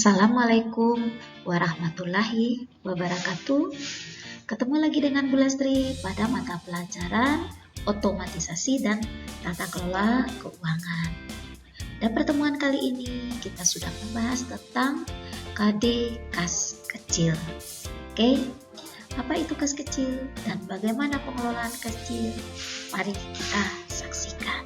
Assalamualaikum warahmatullahi wabarakatuh. Ketemu lagi dengan Bu Lestri pada mata pelajaran Otomatisasi dan Tata Kelola Keuangan. Dan pertemuan kali ini kita sudah membahas tentang KD kas kecil. Oke, apa itu kas kecil dan bagaimana pengelolaan kas kecil? Mari kita saksikan.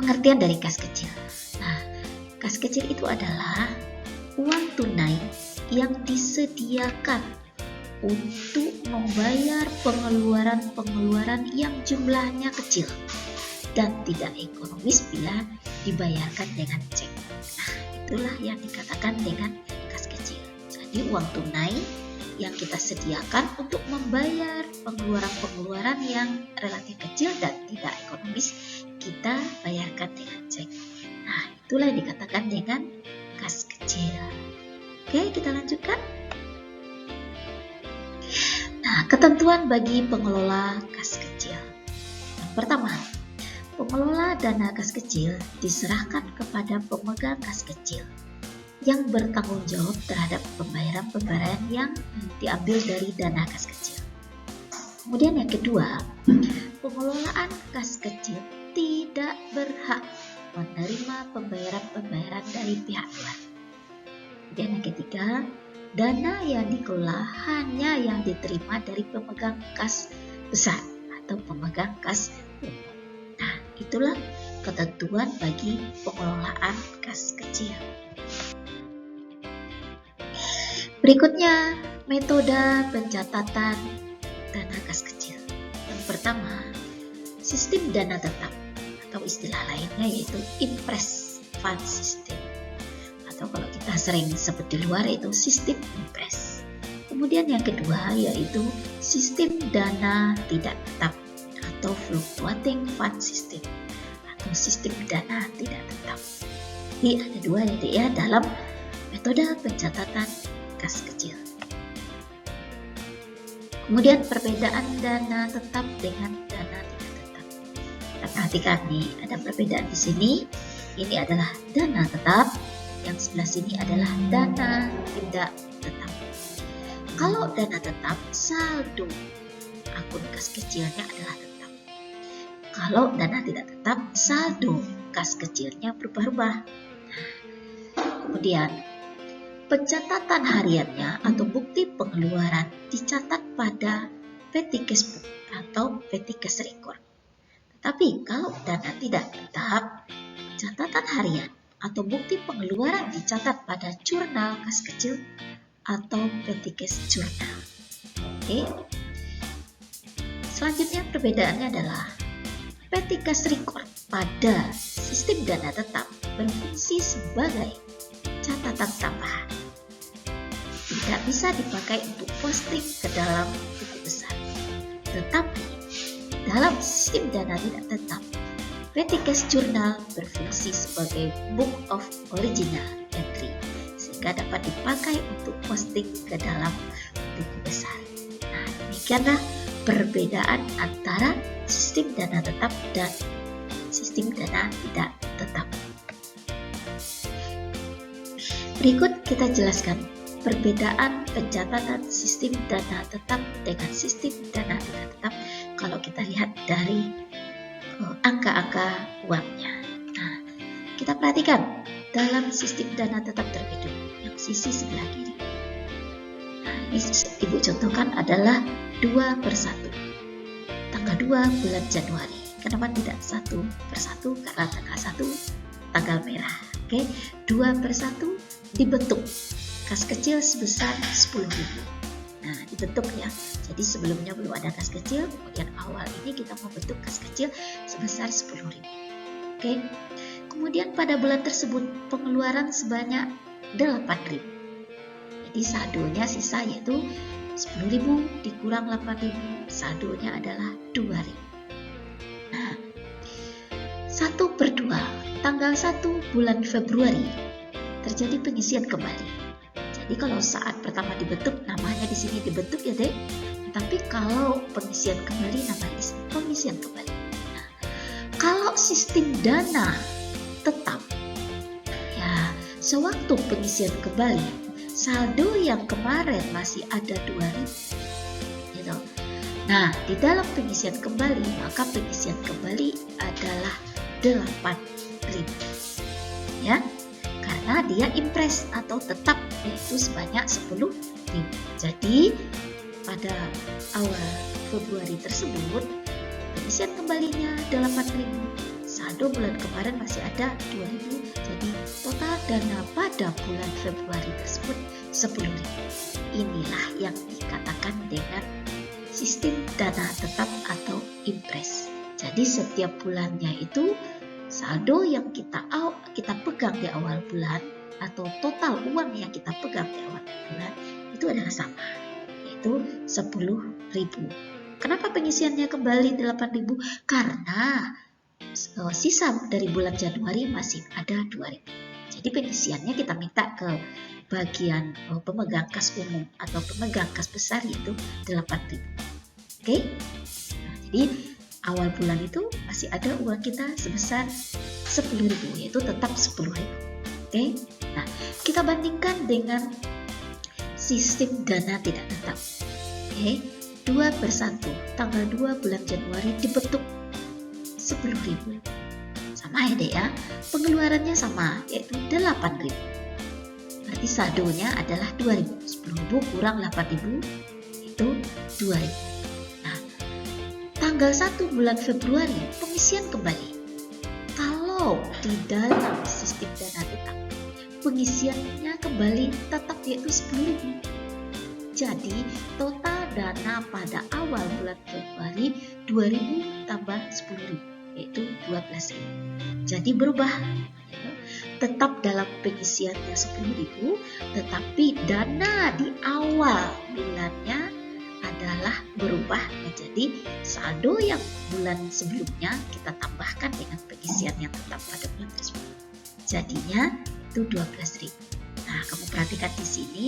Pengertian dari kas kecil. Nah, kas kecil itu adalah uang tunai yang disediakan untuk membayar pengeluaran yang jumlahnya kecil dan tidak ekonomis bila dibayarkan dengan cek. Nah, itulah yang dikatakan dengan kas kecil. Jadi uang tunai yang kita sediakan untuk membayar pengeluaran yang relatif kecil dan tidak ekonomis kita bayarkan dengan cek. Nah, itulah yang dikatakan dengan kas kecil. Oke, kita lanjutkan. Nah, ketentuan bagi pengelola kas kecil. Yang pertama, pengelola dana kas kecil diserahkan kepada pemegang kas kecil yang bertanggung jawab terhadap pembayaran yang diambil dari dana kas kecil. Kemudian yang kedua, pengelolaan kas kecil tidak berhak menerima pembayaran dari pihak luar. Dan yang ketiga, dana yang dikelola hanya yang diterima dari pemegang kas besar atau pemegang kas umum. Nah, itulah ketentuan bagi pengelolaan kas kecil. Berikutnya, metode pencatatan dana kas kecil. Yang pertama, sistem dana tetap atau istilah lainnya yaitu Impress Fund System, atau kalau kita sering sebut di luar itu sistem Impress. Kemudian yang kedua yaitu sistem dana tidak tetap atau Fluctuating Fund System atau sistem dana tidak tetap. Jadi ada dua ya dalam metode pencatatan kas kecil. Kemudian perbedaan dana tetap dengan dana tidak tetap. Kita perhatikan nih, ada perbedaan di sini. Ini adalah dana tetap, yang sebelah sini adalah dana tidak tetap. Kalau dana tetap, saldo akun kas kecilnya adalah tetap. Kalau dana tidak tetap, saldo kas kecilnya berubah-ubah. Kemudian pencatatan hariannya atau bukti pengeluaran dicatat pada petty cash book atau petty cash record. Tetapi kalau dana tidak tetap, catatan harian atau bukti pengeluaran dicatat pada jurnal kas kecil atau petty cash journal. Oke. Selanjutnya perbedaannya adalah petty cash record pada sistem dana tetap berfungsi sebagai catatan tambahan. Tidak bisa dipakai untuk posting ke dalam buku besar. Tetapi dalam sistem dana tidak tetap, petty cash journal berfungsi sebagai book of original entry sehingga dapat dipakai untuk posting ke dalam buku besar. Nah, demikianlah perbedaan antara sistem dana tetap dan sistem dana tidak tetap. Berikut kita jelaskan perbedaan pencatatan sistem dana tetap dengan sistem dana tidak tetap kalau kita lihat dari angka-angka uangnya. Nah, kita perhatikan dalam sistem dana tetap terlebih dulu yang sisi sebelah kiri. Nah, ini Ibu contohkan adalah 2/1. Tanggal 2 bulan Januari. Kenapa tidak 1/1? Karena tanggal 1 tanggal merah. Oke, 2/1 dibentuk kas kecil sebesar 10.000. Nah, dibentuk ya. Jadi sebelumnya belum ada kas kecil, kemudian awal ini kita membentuk kas kecil sebesar 10.000. Oke. Kemudian pada bulan tersebut pengeluaran sebanyak 8.000. Jadi saldonya sisa yaitu 10.000 dikurang 8.000, saldonya adalah 2.000. Nah, 1/2 tanggal 1 bulan Februari terjadi pengisian kembali. Jadi kalau saat pertama dibentuk namanya di sini dibentuk ya Dek. Tapi kalau pengisian kembali namanya pengisian kembali. Nah, kalau sistem dana tetap sewaktu pengisian kembali, saldo yang kemarin masih ada 2.000. Gitu. Nah, di dalam pengisian kembali, maka pengisian kembali adalah 8.000. Ya, karena dia impres atau tetap, yaitu sebanyak 10.000. Jadi, pada awal Februari tersebut, pengisian kembalinya 8.000. Saldo bulan kemarin masih ada 2.000. Jadi, total dana pada bulan Februari tersebut 10.000. Inilah yang dikatakan dengan sistem dana tetap atau impres. Jadi setiap bulannya itu saldo yang kita pegang di awal bulan atau total uang yang kita pegang di awal bulan itu adalah sama, yaitu 10.000. Kenapa pengisiannya kembali 8.000? Karena sisa dari bulan Januari masih ada 2.000. Jadi pengisiannya kita minta ke bagian pemegang kas umum atau pemegang kas besar, yaitu 8.000. Oke? Nah, jadi awal bulan itu masih ada uang kita sebesar 10.000, yaitu tetap 10.000. Oke? Nah, kita bandingkan dengan sistem dana tidak tetap. Oke? 2/1 tanggal 2 bulan Januari dibentuk 10.000. Sama ya deh ya. Pengeluarannya sama, yaitu 8.000. Berarti saldonya adalah 2.000. 10.000 kurang 8.000 itu 2.000. Tanggal 1 bulan Februari pengisian kembali. Kalau di dalam sistem dana tetap, pengisiannya kembali tetap yaitu 10.000. Jadi total dana pada awal bulan Februari 2.000 tambah 10.000 yaitu 12.000. Jadi berubah. Tetap dalam pengisiannya 10.000, tetapi dana di awal bulannya adalah berubah menjadi saldo yang bulan sebelumnya kita tambahkan dengan pengisian yang tetap pada bulan tersebut. Jadinya itu 12.000. Nah, kamu perhatikan di sini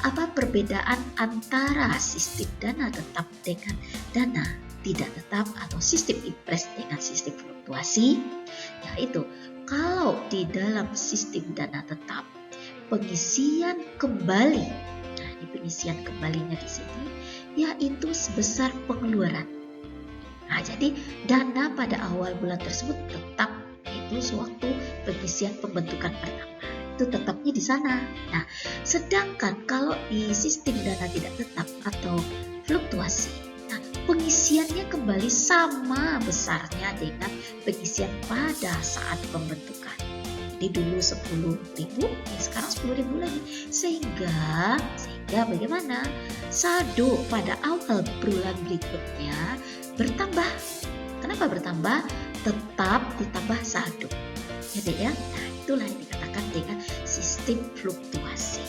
apa perbedaan antara sistem dana tetap dengan dana tidak tetap atau sistem impres dengan sistem fluktuasi, yaitu kalau di dalam sistem dana tetap pengisian kembali, nah ini pengisian kembalinya di sini, yaitu sebesar pengeluaran. Nah, jadi dana pada awal bulan tersebut tetap, yaitu sewaktu pengisian pembentukan pertama. Itu tetapnya di sana. Nah, sedangkan kalau di sistem dana tidak tetap atau fluktuasi, nah pengisiannya kembali sama besarnya dengan pengisian pada saat pembentukan. Jadi dulu 10.000, ya sekarang 10.000 lagi. Sehingga bagaimana? Saldo pada awal bulan berikutnya bertambah. Kenapa bertambah? Tetap ditambah saldo. Ya deh ya. Nah, itulah yang dikatakan dengan sistem fluktuasi.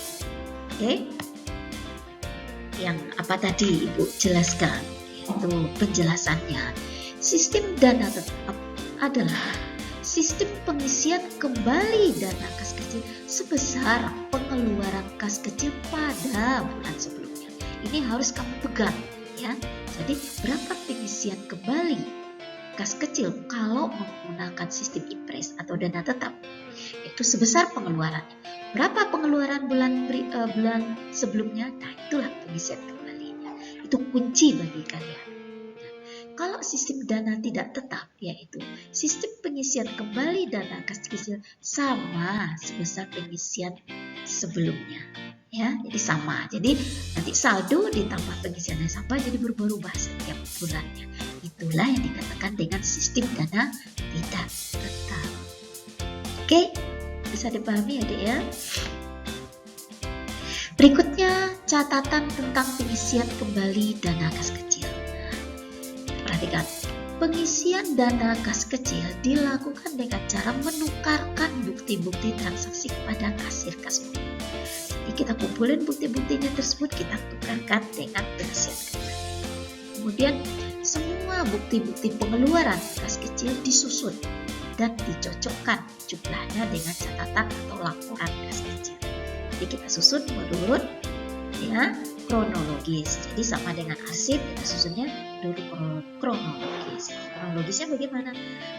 Oke? Yang apa tadi Ibu jelaskan, yaitu penjelasannya. Sistem dana tetap adalah sistem pengisian kembali dana kas kecil sebesar pengeluaran kas kecil pada bulan sebelumnya. Ini harus kamu pegang ya. Jadi berapa pengisian kembali kas kecil kalau menggunakan sistem impres atau dana tetap? Itu sebesar pengeluarannya. Berapa pengeluaran bulan sebelumnya? Nah, itulah pengisian kembalinya. Itu kunci bagi kalian. Kalau sistem dana tidak tetap, yaitu sistem pengisian kembali dana kas kecil sama sebesar pengisian sebelumnya, ya, jadi sama. Jadi nanti saldo ditambah pengisiannya sama, jadi berubah-ubah setiap bulannya. Itulah yang dikatakan dengan sistem dana tidak tetap. Oke, bisa dipahami ya dek ya. Berikutnya catatan tentang pengisian kembali dana kas kecil. Perhatikan, pengisian dana kas kecil dilakukan dengan cara menukarkan bukti-bukti transaksi kepada kasir kas umum. Jadi kita kumpulin bukti-buktinya tersebut, kita tukarkan dengan pengisian kembali. Kemudian semua bukti-bukti pengeluaran kas kecil disusun dan dicocokkan jumlahnya dengan catatan atau laporan kas kecil. Jadi kita susun menurut ya kronologis. Jadi sama dengan arsip, kita susunnya dulu kronologis. Kronologisnya bagaimana?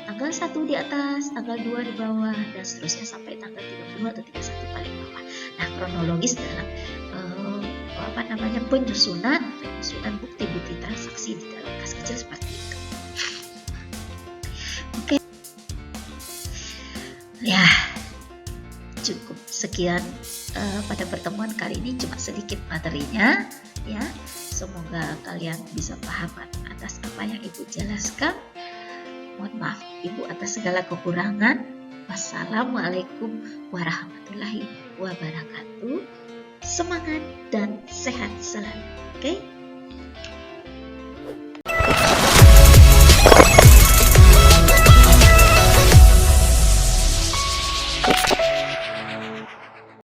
Tanggal 1 di atas, tanggal 2 di bawah, dan seterusnya sampai tanggal 30 atau 31 paling bawah. Nah, kronologis dalam penyusunan bukti-bukti transaksi di dalam kas kecil seperti itu. Oke. Ya, cukup sekian pada pertemuan kali ini, cuma sedikit materinya ya. Semoga kalian bisa paham atas apa yang Ibu jelaskan. Mohon maaf Ibu atas segala kekurangan. Wassalamualaikum warahmatullahi wabarakatuh. Semangat dan sehat selalu. Oke?